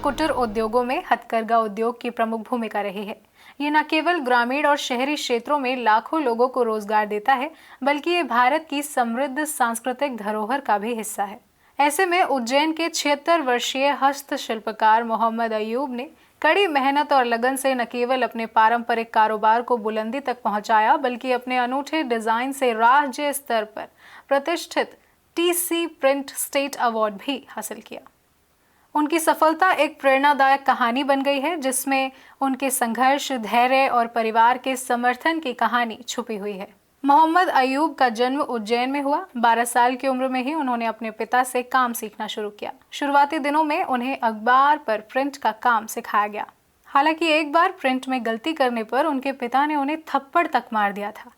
कुटीर उद्योगों में हथकरघा उद्योग की प्रमुख भूमिका रही है। ये न केवल ग्रामीण और शहरी क्षेत्रों में लाखों लोगों को रोजगार देता है, बल्कि ये भारत की समृद्ध सांस्कृतिक धरोहर का भी हिस्सा है। ऐसे में उज्जैन के 76 वर्षीय हस्तशिल्पकार मोहम्मद अयूब ने कड़ी मेहनत और लगन से न केवल अपने पारंपरिक कारोबार को बुलंदी तक पहुंचाया, बल्कि अपने अनूठे डिजाइन से राज्य स्तर पर प्रतिष्ठित टीसी प्रिंट स्टेट अवार्ड भी हासिल किया। उनकी सफलता एक प्रेरणादायक कहानी बन गई है, जिसमें उनके संघर्ष, धैर्य और परिवार के समर्थन की कहानी छुपी हुई है। मोहम्मद अयूब का जन्म उज्जैन में हुआ। 12 साल की उम्र में ही उन्होंने अपने पिता से काम सीखना शुरू किया। शुरुआती दिनों में उन्हें अखबार पर प्रिंट का काम सिखाया गया। हालांकि एक बार प्रिंट में गलती करने पर उनके पिता ने उन्हें थप्पड़ तक मार दिया था।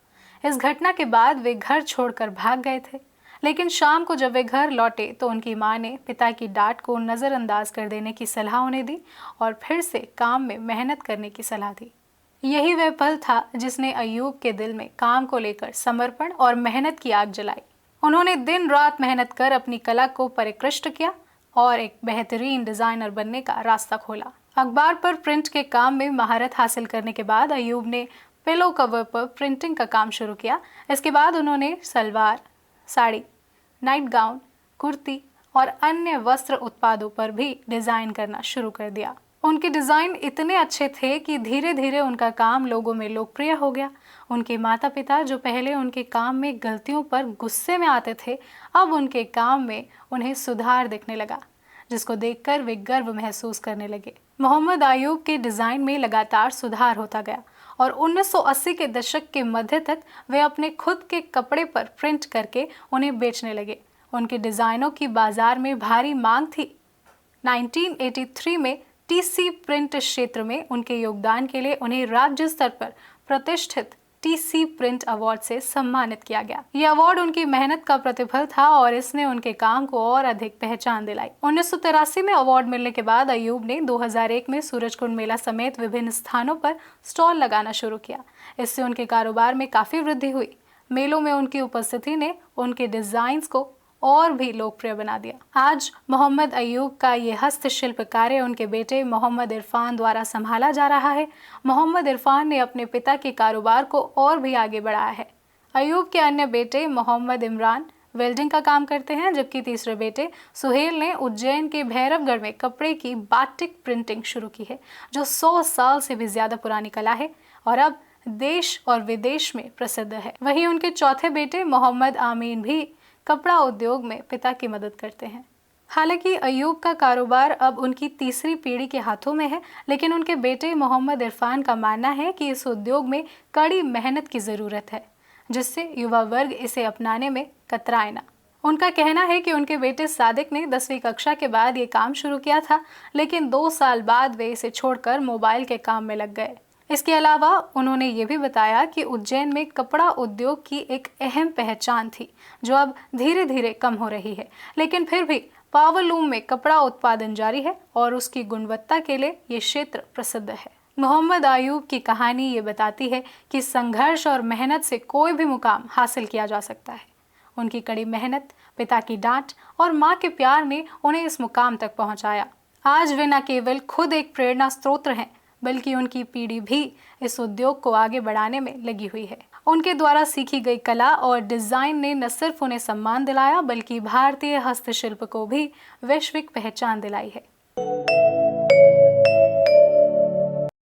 इस घटना के बाद वे घर छोड़कर भाग गए थे। लेकिन शाम को जब वे घर लौटे तो उनकी मां ने पिता की डांट को नज़रअंदाज कर देने की सलाह उन्हें दी और फिर से काम में मेहनत करने की सलाह दी। यही वह पल था जिसने अयूब के दिल में काम को लेकर समर्पण और मेहनत की आग जलाई। उन्होंने दिन रात मेहनत कर अपनी कला को परिष्कृत किया और एक बेहतरीन डिजाइनर बनने का रास्ता खोला। अखबार पर प्रिंट के काम में महारत हासिल करने के बाद अयूब ने पिलो कवर पर प्रिंटिंग का काम शुरू किया। इसके बाद उन्होंने सलवार, साड़ी, नाइट गाउन, कुर्ती और अन्य वस्त्र उत्पादों पर भी डिजाइन करना शुरू कर दिया। उनके डिजाइन इतने अच्छे थे कि धीरे धीरे उनका काम लोगों में लोकप्रिय हो गया। उनके माता पिता, जो पहले उनके काम में गलतियों पर गुस्से में आते थे, अब उनके काम में उन्हें सुधार दिखने लगा, जिसको देखकर वे गर्व महसूस करने लगे। मोहम्मद अयूब के डिजाइन में लगातार सुधार होता गया और 1980 के दशक के मध्य तक वे अपने खुद के कपड़े पर प्रिंट करके उन्हें बेचने लगे। उनके डिजाइनों की बाजार में भारी मांग थी। 1983 में टीसी प्रिंट क्षेत्र में उनके योगदान के लिए उन्हें राज्य स्तर पर प्रतिष्ठित टीसी प्रिंट अवार्ड से सम्मानित किया गया। यह अवार्ड उनकी मेहनत का प्रतिफल था और इसने उनके काम को और अधिक पहचान दिलाई। 1983 में अवार्ड मिलने के बाद अयूब ने 2001 में सूरजकुंड मेला समेत विभिन्न स्थानों पर स्टॉल लगाना शुरू किया। इससे उनके कारोबार में काफी वृद्धि हुई। मेलों में उनकी उपस्थिति ने उनके डिजाइन्स को और भी लोकप्रिय बना दिया। आज मोहम्मद अयूब का ये हस्तशिल्प कार्य उनके बेटे मोहम्मद इरफान द्वारा संभाला जा रहा है। मोहम्मद इरफान ने अपने पिता के कारोबार को और भी आगे बढ़ाया है। अयूब के अन्य बेटे मोहम्मद इमरान वेल्डिंग का काम करते हैं, जबकि तीसरे बेटे सुहेल ने उज्जैन के भैरवगढ़ में कपड़े की बाटिक प्रिंटिंग शुरू की है, जो 100 साल से भी ज्यादा पुरानी कला है और अब देश और विदेश में प्रसिद्ध है। वहीं उनके चौथे बेटे मोहम्मद आमीन भी कपड़ा उद्योग में पिता की मदद करते हैं। हालांकि अयूब का कारोबार अब उनकी तीसरी पीढ़ी के हाथों में है, लेकिन उनके बेटे मोहम्मद इरफान का मानना है कि इस उद्योग में कड़ी मेहनत की ज़रूरत है, जिससे युवा वर्ग इसे अपनाने में कतराए ना। उनका कहना है कि उनके बेटे सादिक ने 10वीं कक्षा के बाद ये काम शुरू किया था, लेकिन 2 साल बाद वे इसे छोड़कर मोबाइल के काम में लग गए। इसके अलावा उन्होंने ये भी बताया कि उज्जैन में कपड़ा उद्योग की एक अहम पहचान थी, जो अब धीरे धीरे कम हो रही है, लेकिन फिर भी पावरलूम में कपड़ा उत्पादन जारी है और उसकी गुणवत्ता के लिए ये क्षेत्र प्रसिद्ध है। मोहम्मद अयूब की कहानी ये बताती है कि संघर्ष और मेहनत से कोई भी मुकाम हासिल किया जा सकता है। उनकी कड़ी मेहनत, पिता की डांट और माँ के प्यार ने उन्हें इस मुकाम तक पहुँचाया। आज वे न केवल खुद एक प्रेरणा स्रोत हैं, बल्कि उनकी पीढ़ी भी इस उद्योग को आगे बढ़ाने में लगी हुई है। उनके द्वारा सीखी गई कला और डिजाइन ने न सिर्फ उन्हें सम्मान दिलाया, बल्कि भारतीय हस्तशिल्प को भी वैश्विक पहचान दिलाई है।